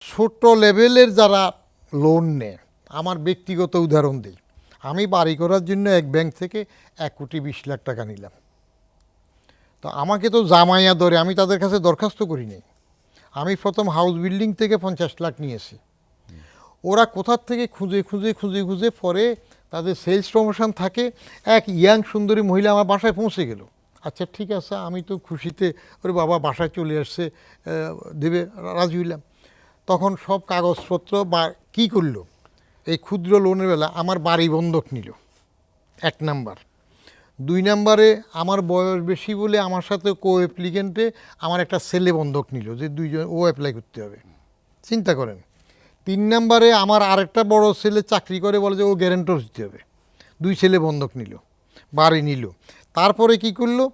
ছোট লেভেলের যারা লোন নেয়, আমার ব্যক্তিগত উদাহরণ দিই, আমি বাড়ি করার জন্য এক ব্যাংক থেকে 1,20,00,000 টাকা নিলাম। তো আমাকে তো জামাইয়া ধরে আমি তাদের কাছে দরখাস্ত করিনি। আমি প্রথম হাউস বিল্ডিং থেকে 50 লাখ নিয়েছি। ওরা কোথার থেকে খুঁজে খুঁজে খুঁজে খুঁজে পরে তাদের সেলস প্রমোশন থাকে, এক ইয়াং সুন্দরী মহিলা আমার বাসায় পৌঁছে গেল। আচ্ছা ঠিক আছে, আমি তো খুশিতে ওরে বাবা বাসায় চলে আসছে, দেবে, রাজি হইলাম। তখন সব কাগজপত্র বা কী করলো, এই ক্ষুদ্র লোনের বেলা আমার বাড়ি বন্ধক নিল, 1 নাম্বার। 2 নাম্বারে আমার বয়স বেশি বলে আমার সাথে কো অ্যাপ্লিকেন্টে আমার একটা ছেলে বন্ধক নিল, যে দুইজন ও অ্যাপ্লাই করতে হবে। চিন্তা করেন। 3 নাম্বারে আমার আরেকটা বড় ছেলে চাকরি করে, বলে যে ও গ্যারেন্টর দিতে হবে। 2 ছেলে বন্ধক নিল, বাড়ি নিল। তারপরে কি করলো,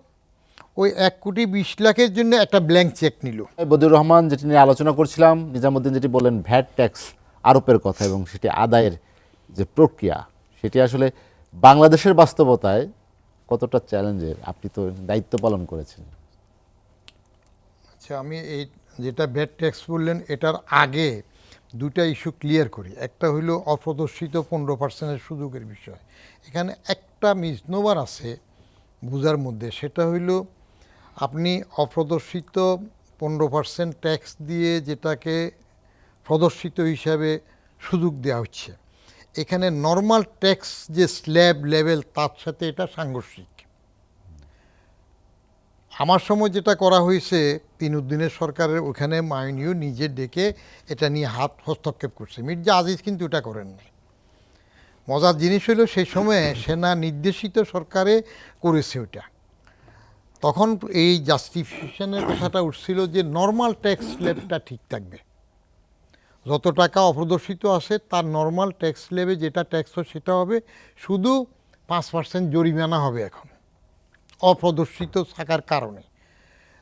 ওই 1,20,00,000 জন্য একটা ব্ল্যাঙ্ক চেক নিল। বদিউর রহমান যেটি নিয়ে আলোচনা করছিলাম, নিজামুদ্দিন যেটি বললেন ভ্যাট ট্যাক্স আরোপের কথা এবং সেটি আদায়ের যে প্রক্রিয়া, সেটি আসলে বাংলাদেশের বাস্তবতায় কতটা চ্যালেঞ্জের, আপনি তো দায়িত্ব পালন করেছেন। আচ্ছা, আমি এই যেটা ভ্যাট ট্যাক্স বললেন, এটার আগে দুটা ইস্যু ক্লিয়ার করি। একটা হইল অপ্রদর্শিত 15%-এর সুযোগের বিষয়। এখানে একটা মিসনোভার আছে বোঝার মধ্যে, সেটা হইল আপনি অপ্রদর্শিত 15% ট্যাক্স দিয়ে যেটাকে প্রদর্শিত হিসাবে সুযোগ দেওয়া হচ্ছে, এখানে নর্মাল ট্যাক্স যে স্ল্যাব লেভেল তার সাথে এটা সাংঘর্ষিক। আমার সময় যেটা করা হয়েছে, তিনুদ্দিনের সরকারের ওখানে মাইনিও নিজে ডেকে এটা নিয়ে হস্তক্ষেপ করছে। মির্জা আজিজ কিন্তু এটা করেন নাই। মজার জিনিস হলো, সেই সময়ে সেনা নির্দেশিত সরকারে করেছে ওটা। তখন এই জাস্টিফিকেশনের কথাটা উঠছিল যে নর্মাল ট্যাক্স স্ল্যাবটা ঠিক থাকবে, যত টাকা অপ্রদর্শিত আসে তার নর্মাল ট্যাক্স স্ল্যাবে যেটা ট্যাক্স হয় সেটা হবে, শুধু 5% জরিমানা হবে এখন অপ্রদর্শিত থাকার কারণে।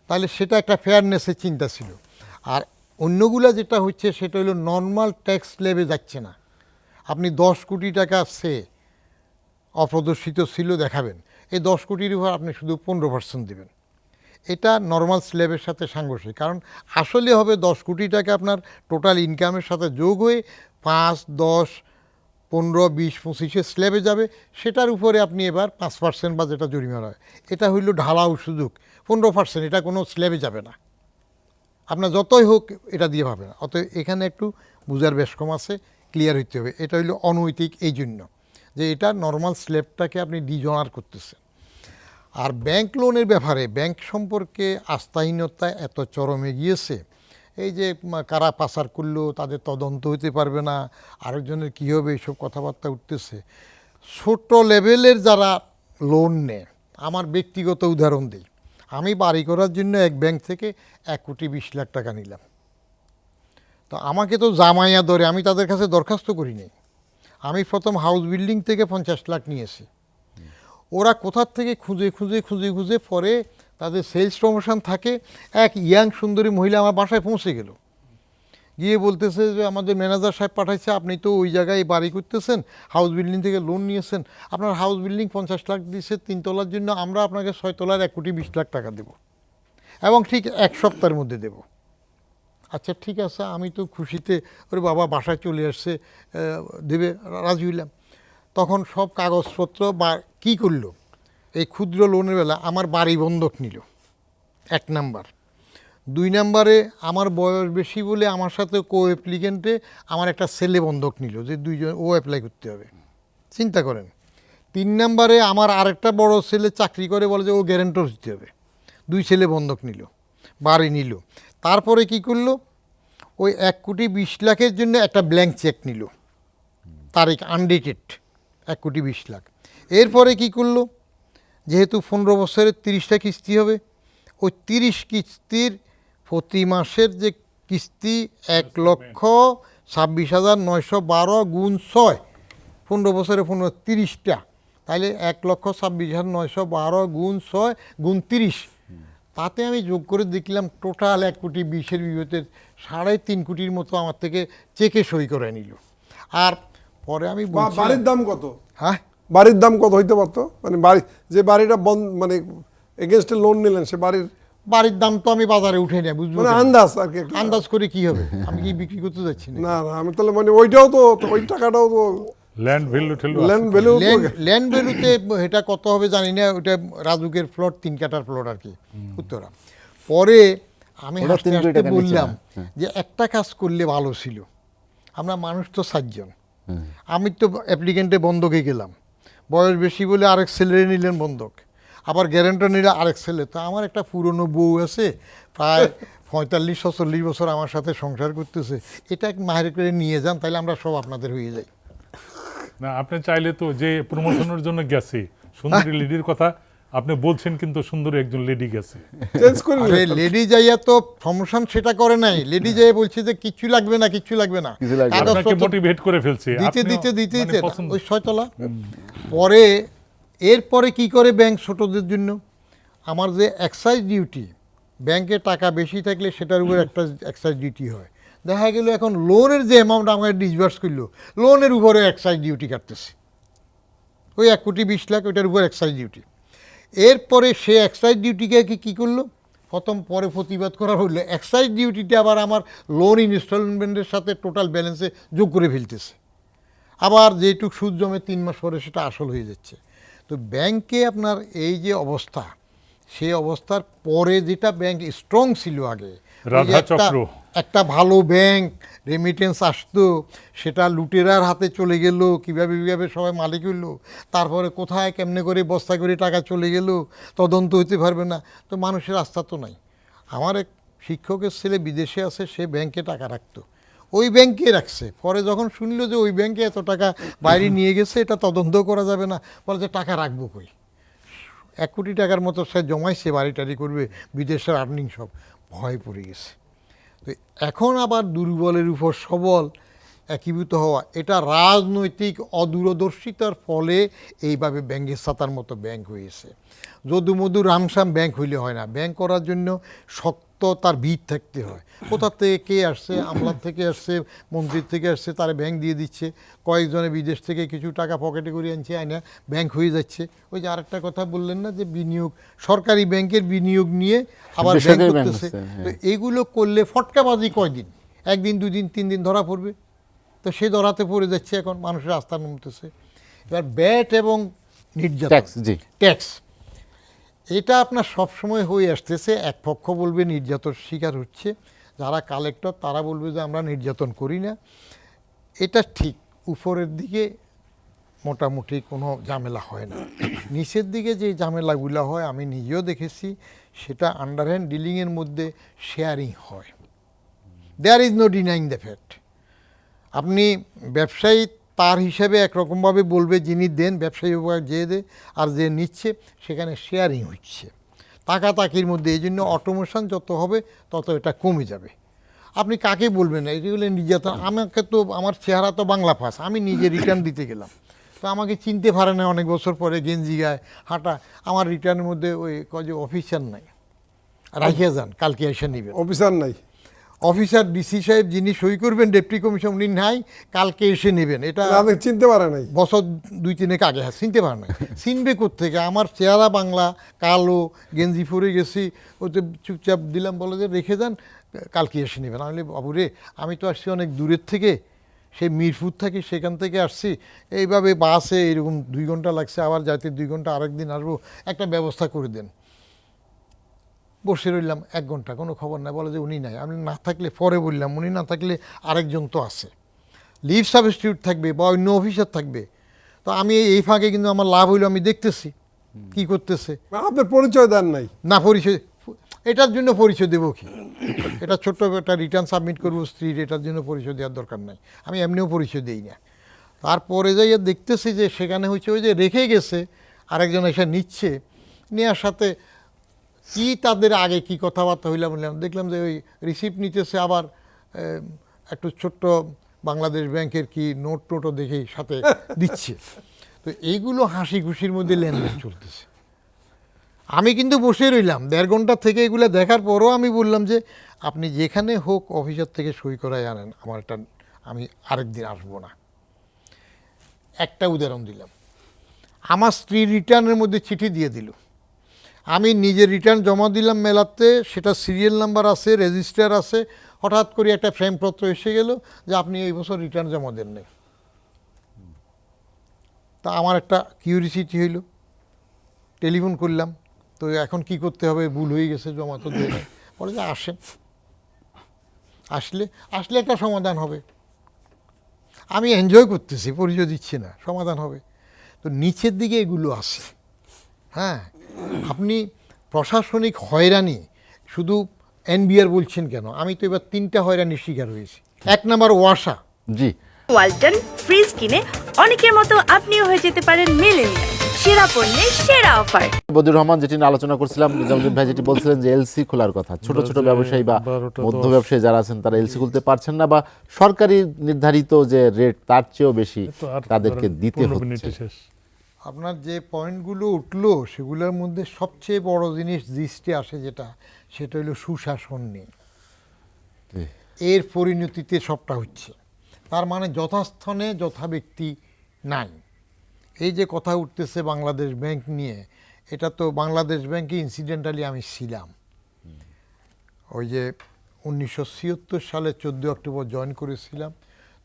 তাহলে সেটা একটা ফেয়ারনেসের চিন্তা ছিল। আর অন্যগুলো যেটা হচ্ছে সেটা হলো নর্মাল ট্যাক্স স্ল্যাবে যাচ্ছে না। আপনি 10 কোটি টাকা সে অপ্রদর্শিত ছিল দেখাবেন, এই 10 কোটির উপর আপনি শুধু 15% দেবেন। এটা নর্মাল স্ল্যাবের সাথে সাংঘর্ষিক, কারণ আসলে হবে 10 কোটি টাকা আপনার টোটাল ইনকামের সাথে যোগ হয়ে 5, 10, 15, 20, 25 স্ল্যাবে যাবে। সেটার উপরে আপনি এবার 5% বা যেটা জরিমানা হয়, এটা হইল ঢালাও সুযোগ। 15% এটা কোনো স্ল্যাবে যাবে না, আপনার যতই হোক এটা দিয়ে পাবে না। অতএব এখানে একটু বুঝার বেশ কম আছে, ক্লিয়ার হইতে হবে। এটা হইল অনৈতিক এই জন্য যে এটা নর্মাল স্ল্যাবটাকে আপনি ডিজনার করতেছেন। আর ব্যাংক লোনের ব্যাপারে ব্যাংক সম্পর্কে আস্থাহীনতা এত চরমে গিয়েছে, এই যে কারা পাচার করলো তাদের তদন্ত হতে পারবে না, আরেকজনের কী হবে, এইসব কথাবার্তা উঠতেছে। ছোট লেভেলের যারা লোন নেয়, আমার ব্যক্তিগত উদাহরণ দিই, আমি বাড়ি করার জন্য এক ব্যাংক থেকে 1,20,00,000 টাকা নিলাম। তো আমাকে তো জামাইয়া ধরে আমি তাদের কাছে দরখাস্ত করিনি। আমি প্রথম হাউস বিল্ডিং থেকে 50 লাখ নিয়েছি। ওরা কোথার থেকে খুঁজে খুঁজে খুঁজে খুঁজে পরে তাদের সেলস প্রমোশন থাকে, এক ইয়াং সুন্দরী মহিলা আমার বাসায় পৌঁছে গেল। গিয়ে বলতেছে যে আমাদের ম্যানেজার সাহেব পাঠাইছে, আপনি তো ওই জায়গায় বাড়ি করতেছেন, হাউস বিল্ডিং থেকে লোন নিয়েছেন, আপনার হাউস বিল্ডিং 50 লাখ দিয়েছে 3 তলার জন্য, আমরা আপনাকে 6 তলার 1,20,00,000 টাকা দেব এবং ঠিক 1 সপ্তাহের মধ্যে দেব। আচ্ছা ঠিক আছে, আমি তো খুশিতে ওরে বাবা বাসায় চলে আসছে, দেবে, রাজি হইলাম। তখন সব কাগজপত্র বা কী করলো, এই ক্ষুদ্র লোনের বেলা আমার বাড়ি বন্ধক নিল, 1 নাম্বার। 2 নাম্বারে আমার বয়স বেশি বলে আমার সাথে কো অ্যাপ্লিকেন্টে আমার একটা ছেলে বন্ধক নিল, যে দুইজন ও অ্যাপ্লাই করতে হবে। চিন্তা করেন। 3 নাম্বারে আমার আরেকটা বড় ছেলে চাকরি করে, বলে যে ও গ্যারেন্টর দিতে হবে। 2 ছেলে বন্ধক নিল, বাড়ি নিল। তারপরে কি করলো, ওই 1,20,00,000 জন্য একটা ব্ল্যাঙ্ক চেক নিল, তারিখ আনডেটেড, 1,20,00,000। এরপরে কি করলো, যেহেতু 15 বছরের 30টা কিস্তি হবে, ওই 30 কিস্তির প্রতি মাসের যে কিস্তি 1,26,912 গুণ 6, 15 বছরে 30টা, তাহলে 1,26,912 গুণ 6 গুণ 30, তাতে আমি যোগ করে দেখলাম টোটাল 1,20,00,000-এর বিপরীতে 3.5 কোটির মতো আমার থেকে চেকে সই করে নিল। আর পরে আমি বাড়ির দাম কত? হ্যাঁ, বাড়ির দাম কত হইতে পারতো? মানে বাড়ি, যে বাড়িটা বন্ধ, মানে এগেনস্টে লোন নিলেন, সে বাড়ির বাড়ির দাম তো আমি বাজারে উঠে নেই, বুঝবো মানে কেন? আন্দাজ আর কি একটা। আন্দাজ করে কি হবে, আমি কি বিক্রি করতে যাচ্ছি না। না না, আমি তাহলে মানে ওইটাও তো ওই টাকাটাও তো ল্যান্ড ভ্যালু ঠেলু আছে। ল্যান্ড ভ্যালু ল্যান্ড ভ্যালুতে এটা কত হবে জানি না, ওটা রাজুকের প্লট 3 কাঠার প্লট আর কি উত্তরা। পরে আমি ওটা হাসতে 3 কোটি হাসতে টাকার নিচে বললাম না। হ্যাঁ। যে একটা কাজ করলে ভালো ছিল, আমরা মানুষ তো 7 জন, আমি তো অ্যাপ্লিকেন্টে বন্ধকে গেলাম, বয়স বেশি বলে আরেক ছেলে নিলেন বন্ধক, আবার গ্যারেন্টার নিলে আরেক ছেলে, তো আমার একটা পুরনো বউ আছে প্রায় 45-46 বছর আমার সাথে সংসার করতেছে, এটা মাহের করে নিয়ে যান, তাহলে আমরা সব আপনাদের হয়ে যাই। না আপনি চাইলে তো যে প্রমোশনের জন্য গেছে সুন্দরী লেডির কথা আপনি বলছেন, কিন্তু সুন্দরী একজন লেডি গেছে। চেঞ্জ করে আরে লেডি যাইয়া তো প্রমোশন সেটা করে নাই, লেডি যাইয়া বলছে যে কিচ্ছু লাগবে না, কিচ্ছু লাগবে না, কিছু লাগবে না। কাগজপত্র আপনাকে মোটিভেট করে ফেলছে, দিতে আপনিও দিতে দিতে মানে দিতে পছন্দ। ওই 6 তলা। পরে এরপরে কি করে ব্যাংক ছোটদের জন্য, আমার যে এক্সাইজ ডিউটি, ব্যাংকে টাকা বেশি থাকলে সেটার উপর একটা এক্সাইজ ডিউটি হয়, দেখা গেল এখন লোনের যে অ্যামাউন্ট আমাকে ডিসবার্স করলো, লোনের উপরে এক্সাইজ ডিউটি কাটতেছে, ওই 1,20,00,000 ওইটার উপর এক্সাইজ ডিউটি। এরপরে সে এক্সাইজ ডিউটিকে কী করলো, প্রথম পরে প্রতিবাদ করা হলো, এক্সাইজ ডিউটিটা আবার আমার লোন ইনস্টলমেন্টের সাথে টোটাল ব্যালেন্সে যোগ করে ফেলতেছে, আবার যেটুক সুদ জমে 3 মাস পরে সেটা আসল হয়ে যাচ্ছে। তো ব্যাংকে আপনার এই যে অবস্থা, সেই অবস্থার পরে যেটা ব্যাংক স্ট্রং ছিল আগে, ওই যে রাধা একটা- চক্র। একটা ভালো ব্যাংক, রেমিটেন্স আসতো, সেটা লুটেরার হাতে চলে গেল, কীভাবে কীভাবে সবাই মালিক হইলো, তারপরে কোথায় কেমনে করে বস্তা করে টাকা চলে গেল, তদন্ত হইতে পারবে না, তো মানুষের আস্থা তো নাই। আমার এক শিক্ষকের ছেলে বিদেশে আছে, সে ব্যাংকে টাকা রাখতো, ওই ব্যাংকে রাখছে, পরে যখন শুনলো যে ওই ব্যাংকে এত টাকা বাইরে নিয়ে গেছে, এটা তদন্ত করা যাবে না, বলে যে টাকা রাখবো কই, 1 কোটি টাকার মতো সে জমাইছে, বাড়ি টাড়ি করবে, বিদেশের আর্নিং সব, ভয় পড়ে গেছে। তো এখন আবার দুর্বলের উপর সবল একীভূত হওয়া, এটা রাজনৈতিক অদূরদর্শিতার ফলে এইভাবে ব্যাংকের ছাতার মতো ব্যাংক হয়েছে। যদু মধু রামসাম ব্যাংক হইলে হয় না, ব্যাংক করার জন্য শক্ত তার ভিত থাকতে হয়। কোথা থেকে কে আসছে, আমলার থেকে আসছে, মন্ত্রীর থেকে আসছে, তারা ব্যাংক দিয়ে দিচ্ছে, কয়েকজনে বিদেশ থেকে কিছু টাকা পকেটে করে আনছে, আইনা ব্যাংক হয়ে যাচ্ছে। ওই যে আরেকটা কথা বললেন না, যে বিনিয়োগ, সরকারি ব্যাংকের বিনিয়োগ নিয়ে আবার ব্যাংক বেসরকারি ব্যাংক করতেছে, হচ্ছে, হ্যাঁ। তো এইগুলো করলে ফটকাবাজি কয়দিন, 1 দিন 2 দিন 3 দিন ধরা পড়বে, তো সে ধরাতে পড়ে যাচ্ছে, এখন মানুষের আস্থা নামতেছে। এবার ব্যাট এবং নির্যাতন, ট্যাক্স, জি। ট্যাক্স, এটা আপনার সবসময় হয়ে আসতেছে। এক পক্ষ বলবে নির্যাতন শিকার হচ্ছে, যারা কালেক্টর তারা বলবে যে আমরা নির্যাতন করি না, এটা ঠিক। উপরের দিকে মোটামুটি কোনো ঝামেলা হয় না, নিচের দিকে যে ঝামেলাগুলো হয় আমি নিজেও দেখেছি, সেটা আন্ডারহ্যান্ড ডিলিংয়ের মধ্যে শেয়ারিং হয়। There is no denying the fact. আপনি ব্যবসায়ী তার হিসাবে একরকমভাবে বলবে, যিনি দেন ব্যবসায়ী যে দে, আর যে নিচ্ছে সেখানে শেয়ারিং হচ্ছে, তাকাতাকির মধ্যে। এই জন্য অটোমেশন যত হবে তত এটা কমে যাবে। আপনি কাকে বলবেন না এগুলো নির্যাতন? আমাকে তো, আমার চেহারা তো বাংলা পাস, আমি নিজে রিটার্ন দিতে গেলাম, তো আমাকে চিনতে পারে না অনেক বছর পরে, গেঞ্জি গায়ে হাঁটা, আমার রিটার্নের মধ্যে ওই যে অফিসার নাই, রাখিয়া যান, কালকে এসে নেবেন। অফিসার নাই, অফিসার ডিসি সাহেব যিনি সই করবেন, ডেপুটি কমিশন উনি নাই, কালকে এসে নেবেন, এটা আমাদের চিনতে পারে নাই। বছর 2-3 আগে। হ্যাঁ, চিনতে পারে না, চিনবে কোত্থেকে? আমার চেহারা বাংলা, কালো, গেঞ্জি পরে গেছি, ওতে চুপচাপ দিলাম, বলে যে রেখে যান, কালকে এসে নেবেন। আমি বলি, বাবু রে, আমি তো আসছি অনেক দূরের থেকে, সেই মিরপুর থাকি, সেখান থেকে আসছি, এইভাবে বাসে এরকম 2 ঘন্টা লাগছে, আবার যাইতে 2 ঘন্টা, আরেকদিন আসবো, একটা ব্যবস্থা করে দেন। বসে রইলাম 1 ঘন্টা, কোনো খবর নাই, বলে যে উনি নাই। আমি না থাকলে, পরে বললাম, উনি না থাকলে আরেকজন তো আছে, লিভ সাবস্টিটিউট থাকবে বা অন্য অফিসার থাকবে। তো আমি এই ফাঁকে কিন্তু আমার লাভ হইলো, আমি দেখতেছি কি করতেছে। আপনার পরিচয় দেন নাই। না, পরিচয়, এটার জন্য পরিচয় দেবো কি? এটা ছোট্ট একটা রিটার্ন সাবমিট করবো স্ত্রীর, এটার জন্য পরিচয় দেওয়ার দরকার নাই, আমি এমনিও পরিচয় দিই না। তারপরে যাইয়া দেখতেছি যে সেখানে হচ্ছে ওই যে রেখে গেছে, আরেকজন এসে নিচ্ছে, নেওয়ার সাথে কি তাদের আগে কি কথাবার্তা হইলাম বললাম, দেখলাম যে ওই রিসিপ্ট নিতেছে, আবার একটু ছোট্ট বাংলাদেশ ব্যাংকের কি নোট টোটও দেখেই সাথে দিচ্ছে। তো এইগুলো হাসি খুশির মধ্যে লেনদেন চলতেছে। আমি কিন্তু বসে রইলাম 1.5 ঘন্টা থেকে, এগুলো দেখার পরও আমি বললাম যে আপনি যেখানে হোক অফিসার থেকে সই করাই আনেন, আমার একটা, আমি আরেকদিন আসবো না। একটা উদাহরণ দিলাম, আমার স্ত্রী রিটার্নের মধ্যে চিঠি দিয়ে দিল, আমি নিজে রিটার্ন জমা দিলাম মেলাতে, সেটা সিরিয়াল নাম্বার আছে, রেজিস্টার আছে, হঠাৎ করে একটা ফ্রেমপত্র এসে গেল যে আপনি এই বছর রিটার্ন জমা দেন নাই। তা আমার একটা কিউরিসিটি হইল, টেলিফোন করলাম, তো এখন কি করতে হবে, ভুল হয়ে গেছে, জমা তো দেয় নাই। বলে যে আসেন, আসলে একটা সমাধান হবে। আমি এনজয় করতেছি, পরিচয় দিচ্ছি না, সমাধান হবে। তো নিচের দিকে এগুলো আসে। হ্যাঁ, আপনি প্রশাসনিক হয়রানি শুধু এনবিআর বলছেন কেন, আমি তো এবার 3টা হয়রানির শিকার হয়েছি। 1 নাম্বার ওয়াসা। জি, ওয়ালটন ফ্রিজ কিনে অনেকের মতো আপনিও হয়ে যেতে পারেন মিলেনিয়াল। সেরা পণ্যের সেরা অফার। বদিউর রহমান যেটি নিয়ে আলোচনা করছিলাম, নিজামুদ্দিন ভাই যেটি বলছিলেন যে এলসি খোলার কথা, ছোট ছোট ব্যবসায়ী বা 12টা মধ্য 10 ব্যবসায়ী যারা আছেন তারা এলসি খুলতে পারছেন না, বা সরকারি নির্ধারিত যে রেট তার চেয়েও বেশি তো আর তাদেরকে ধরেন দিতে 15 হচ্ছে। মিনিটে শেষ। আপনার যে পয়েন্টগুলো উঠলো সেগুলোর মধ্যে সবচেয়ে বড় জিনিস দৃষ্টি আসে যেটা, সেটা হলো সুশাসন নেই। জি। এর পরিণতিতে সবটা হচ্ছে। তার মানে যথাস্থানে যথা ব্যক্তি নাই। এই যে কথা উঠতেছে বাংলাদেশ ব্যাংক নিয়ে, এটা তো বাংলাদেশ ব্যাংকে ইনসিডেন্টালি আমি ছিলাম। ওই যে 1976 সালে 14 অক্টোবর জয়েন করেছিলাম,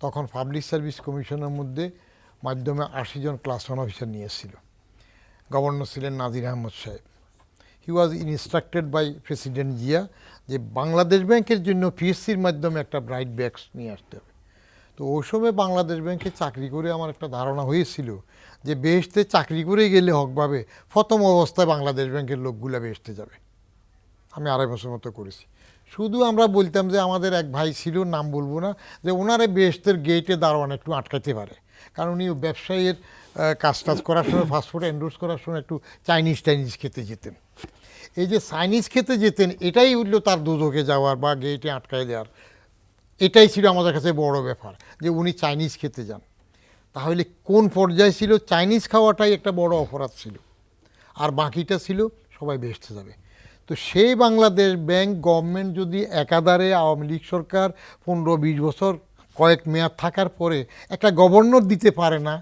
তখন পাবলিক সার্ভিস কমিশনের মধ্যে মাধ্যমে 80 জন ক্লাস 1 অফিসার নিয়েছিল। গভর্নর ছিলেন নাজির আহমদ সাহেব। হি ওয়াজ ইনস্ট্রাক্টেড বাই প্রেসিডেন্ট জিয়া যে বাংলাদেশ ব্যাংকের জন্য পিএসসির মাধ্যমে একটা ব্রাইট ব্যাংক নিয়ে আসতে হবে। তো ওই সময় বাংলাদেশ ব্যাংকে চাকরি করে আমার একটা ধারণা হয়েছিল যে বেহেশতে চাকরি করে গেলে হকভাবে প্রথম অবস্থায় বাংলাদেশ ব্যাংকের লোকগুলা বেহেশতে যাবে। আমি 2.5 বছর মতো করেছি। শুধু আমরা বলতাম যে আমাদের এক ভাই ছিল, নাম বলবো না, যে ওনারে বেহেশতের গেটে দারোয়ান একটু আটকাতে পারে, কারণ উনি ব্যবসায়ীর কাজ টাজ করার সময়, ফাস্টফুড এন্ডোর্স করার সময় একটু চাইনিজ খেতে যেতেন। এই যে চাইনিজ খেতে যেতেন, এটাই উঠল তার দুদকে যাওয়ার বা গেটে আটকায় দেওয়ার। এটাই ছিল আমাদের কাছে বড় ব্যাপার যে উনি চাইনিজ খেতে যান। তাহলে কোন পর্যায়ে ছিল, চাইনিজ খাওয়াটাই একটা বড় অপরাধ ছিল, আর বাকিটা ছিল সবাই বেহেশতে যাবে। তো সেই বাংলাদেশ ব্যাংক গভর্নমেন্ট যদি একাধারে আওয়ামী লীগ সরকার 15-20 বছর কয়েক মেয়াদ থাকার পরে একটা গভর্নর দিতে পারে না,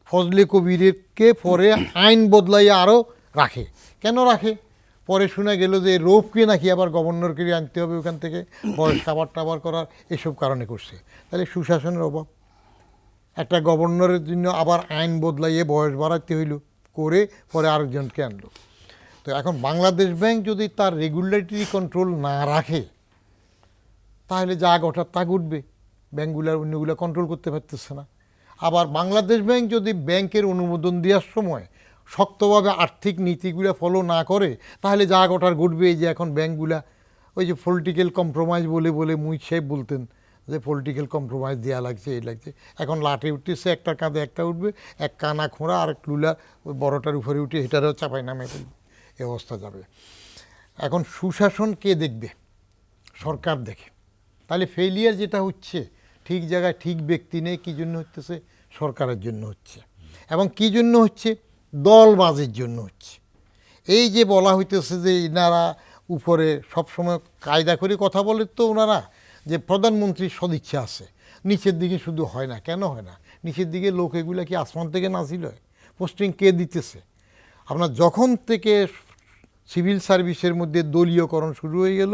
ফজলে কবিরকে পরে আইন বদলাইয়া আরও রাখে। কেন রাখে? পরে শোনা গেল যে রৌফকে নাকি আবার গভর্নরকে আনতে হবে ওখান থেকে, বয়স কাবার টাবার করার এসব কারণে করছে। তাহলে সুশাসনের অভাব। একটা গভর্নরের জন্য আবার আইন বদলাইয়ে বয়স বাড়াতে হইল, করে পরে আরেকজনকে আনলো। তো এখন বাংলাদেশ ব্যাংক যদি তার রেগুলেটরি কন্ট্রোল না রাখে, তাহলে যা ঘটার তা ঘটবে। ব্যাংকগুলার অন্যগুলো কন্ট্রোল করতে পারতেছে না। আবার বাংলাদেশ ব্যাংক যদি ব্যাংকের অনুমোদন দেওয়ার সময় শক্তভাবে আর্থিক নীতিগুলো ফলো না করে, তাহলে যা ঘটার ঘটবে। এই যে এখন ব্যাংকগুলা ওই যে পলিটিক্যাল কম্প্রোমাইজ বলে বলে মুহিত সাহেব বলতেন যে পলিটিক্যাল কম্প্রোমাইজ দেওয়া লাগছে, এই লাগছে, এখন লাটে উঠতেছে, একটা কাঁধে একটা উঠবে, এক কানা খোঁড়া আর এক লুলা ওই বড়টার উপরে উঠে এটারও চাপাই নামে ফেলবে, এ অবস্থা যাবে। এখন সুশাসন কে দেখবে? সরকার দেখে। তাহলে ফেলিয়ার যেটা হচ্ছে, ঠিক জায়গায় ঠিক ব্যক্তি নেই। কী জন্য হচ্ছে? সরকারের জন্য হচ্ছে। এবং কী জন্য হচ্ছে? দলবাজের জন্য হচ্ছে। এই যে বলা হইতেছে যে ইনারা উপরে সবসময় কায়দা করে কথা বলে, তো ওনারা যে প্রধানমন্ত্রীর সদিচ্ছা আছে, নিচের দিকে শুধু হয় না। কেন হয় না? নিচের দিকে লোক এগুলা কি আসমান থেকে নাজিল হয়? পোস্টিং কে দিতেছে? আপনার যখন থেকে সিভিল সার্ভিসের মধ্যে দলীয়করণ শুরু হয়ে গেল,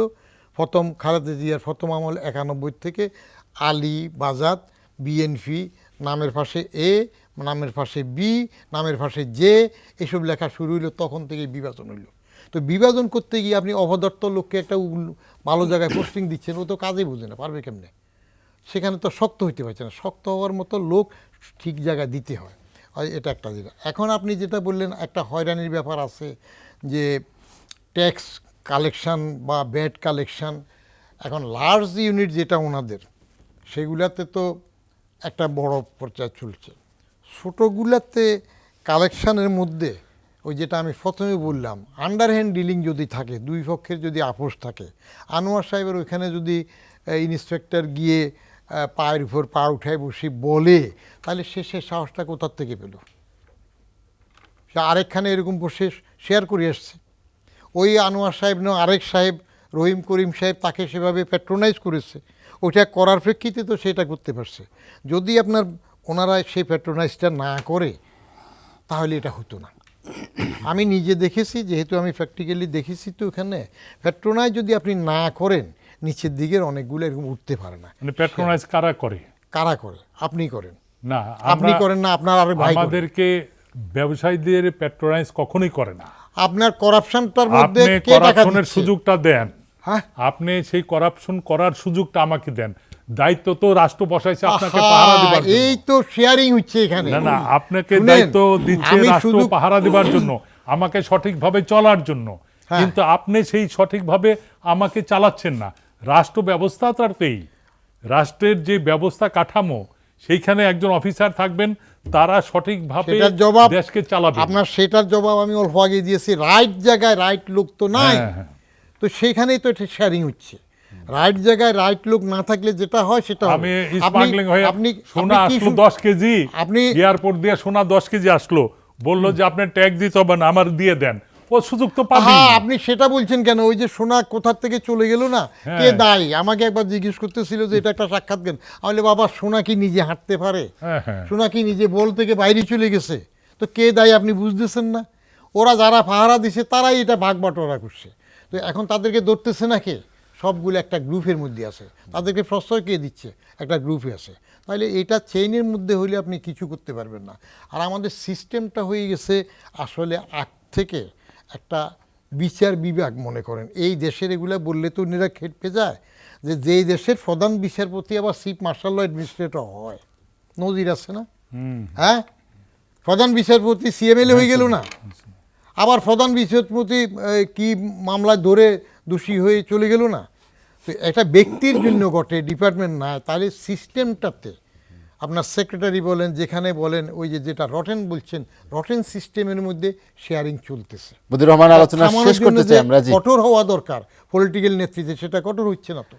প্রথম খালেদা জিয়ার প্রথম আমল 91 থেকে আলী বাজাদ, বিএনপি, নামের পাশে এ, নামের পাশে বি, নামের পাশে জে, এসব লেখা শুরু হইলো, তখন থেকে বিভাজন হইল। তো বিভাজন করতে গিয়ে আপনি অপদার্থ লোককে একটা ভালো জায়গায় পোস্টিং দিচ্ছেন, ও তো কাজে বুঝে না, পারবে কেমনে? সেখানে তো শক্ত হইতে পারছে না। শক্ত হওয়ার মতো লোক ঠিক জায়গায় দিতে হয়। এটা একটা যেটা। এখন আপনি যেটা বললেন, একটা হয়রানির ব্যাপার আছে যে ট্যাক্স কালেকশান বা ব্যাট কালেকশান। এখন লার্জ ইউনিট যেটা ওনাদের, সেগুলাতে তো একটা বড় পর্যায়ে চলছে। ছোটোগুলাতে কালেকশানের মধ্যে ওই যেটা আমি প্রথমে বললাম, আন্ডারহ্যান্ড ডিলিং যদি থাকে, দুই পক্ষের যদি আপোষ থাকে, আনোয়ার সাহেবের ওইখানে যদি ইন্সপেক্টর গিয়ে পায়ের উপর পা উঠায় বসে বলে, তাহলে সে সাহসটা কোথার থেকে পেল? সে আরেকখানে এরকম বসে শেয়ার করে আসছে। ওই আনোয়ার সাহেব না আরেক সাহেব, রহিম করিম সাহেব, তাকে সেভাবে প্যাট্রোনাইজ করেছে। ওইটা করার প্রেক্ষিতে তো সেটা করতে পারছে। যদি আপনার ওনারা সেই প্যাট্রোনাইজটা না করে, তাহলে এটা হতো না। আমি নিজে দেখেছি, যেহেতু আমি প্র্যাকটিক্যালি দেখেছি, তো ওখানে প্যাট্রোনাইজ যদি আপনি না করেন নিচের দিকের অনেকগুলো এরকম উঠতে পারে না। মানে প্যাট্রোনাইজ কারা করে? কারা করে? আপনি করেন। না, আপনি করেন না, আপনার আর ভাই করে। আমাদেরকে ব্যবসায়ীদের প্যাট্রোনাইজ কখনোই করে না। আপনার করাপশনটার মধ্যে আপনি কে টাকা করাপশনের দিচ্ছে? সুযোগটা দেন, হ্যাঁ, আপনি সেই করাপশন করার সুযোগটা আমাকে দেন। দায়িত্ব তো রাষ্ট্র বসাইছে আপনাকে আহা, পাহারা দিবার জন্য। এই তো শেয়ারিং হচ্ছে এখানে। না না, আপনাকে শুনেন, দায়িত্ব দিচ্ছে আমি রাষ্ট্র শুধু- পাহারা দিবার জন্য, আমাকে সঠিকভাবে চলার জন্য। হ্যাঁ। কিন্তু আপনি সেই সঠিকভাবে আমাকে চালাচ্ছেন না। রাষ্ট্র ব্যবস্থাটাতেই, রাষ্ট্রের যে ব্যবস্থা কাঠামো, সেইখানে একজন অফিসার থাকবেন, তারা সঠিকভাবে সেটার জবাব দেশকে চালাবে। আপনার সেটার জবাব আমি অল্প আগে দিয়েছি। রাইট জায়গায় রাইট লোক তো নাই, হ্যাঁ, হ্যাঁ। তো সেখানেই তো এটা শেয়ারিং হচ্ছে। রাইট জায়গায় রাইট লোক না থাকলে যেটা হয় সেটা হবে। আমি আপনি- স্মাগলিং হয়ে আপনি সোনা আপনি কি আসলো শুন- 10 কেজি, আপনি- এয়ারপোর্ট দিয়ে সোনা 10 কেজি আসলো, বললো যে আপনার ট্যাক্স দিতে হবে না, আমার দিয়ে দেন। ও সুযোগ তো পাবেন। হ্যাঁ, আপনি সেটা বলছেন কেন? ওই যে সোনা কোথার থেকে চলে গেল না, হ্যাঁ। কে দায়ী? আমাকে একবার জিজ্ঞেস করতেছিল যে এটা একটা সাক্ষাৎ দেন। আমি বলি, বাবা সোনা কি নিজে হাঁটতে পারে? হ্যাঁ, হ্যাঁ। সোনা কি নিজে বল থেকে বাইরে চলে গেছে? তো কে দায়ী আপনি বুঝতেছেন না? ওরা যারা পাহারা দিছে তারাই এটা ভাগ বাটোয়ারা করছে। তো এখন তাদেরকে ধরতেছে না কে? সবগুলো একটা গ্রুপের মধ্যে আছে। তাদেরকে প্রশ্রয় কে দিচ্ছে? একটা গ্রুপে আছে। তাহলে এটা চেইনের মধ্যে হইলে আপনি কিছু করতে পারবেন না। আর আমাদের সিস্টেমটা হয়ে গেছে আসলে আগ থেকে একটা বিচার বিভাগ, মনে করেন এই দেশের, এগুলা বললে তো উনিরা খেপে যায়, যে যেই দেশের প্রধান বিচারপতি আবার চিফ মার্শাল ল অ্যাডমিনিস্ট্রেটর হয়। নজির আছে না? হ্যাঁ, প্রধান বিচারপতি সিএমএলএ হয়ে গেল না, আবার প্রধান বিচারপতি কি মামলায় ধরে দোষী হয়ে চলে গেল না। তো এটা ব্যক্তির জন্য ঘটে, ডিপার্টমেন্ট না। তাহলে সিস্টেমটাতে আপনার সেক্রেটারি বলেন, যেখানে বলেন, ওই যে যেটা রটেন বলছেন, রটেন সিস্টেমের মধ্যে শেয়ারিং চলতেছে। বদিউর রহমান, আলোচনা থামানোর শেষ জন্য করতে যে চাই আমরা। জি, কঠোর হওয়া দরকার পলিটিক্যাল নেতৃত্বে, সেটা কঠোর হচ্ছে না তো।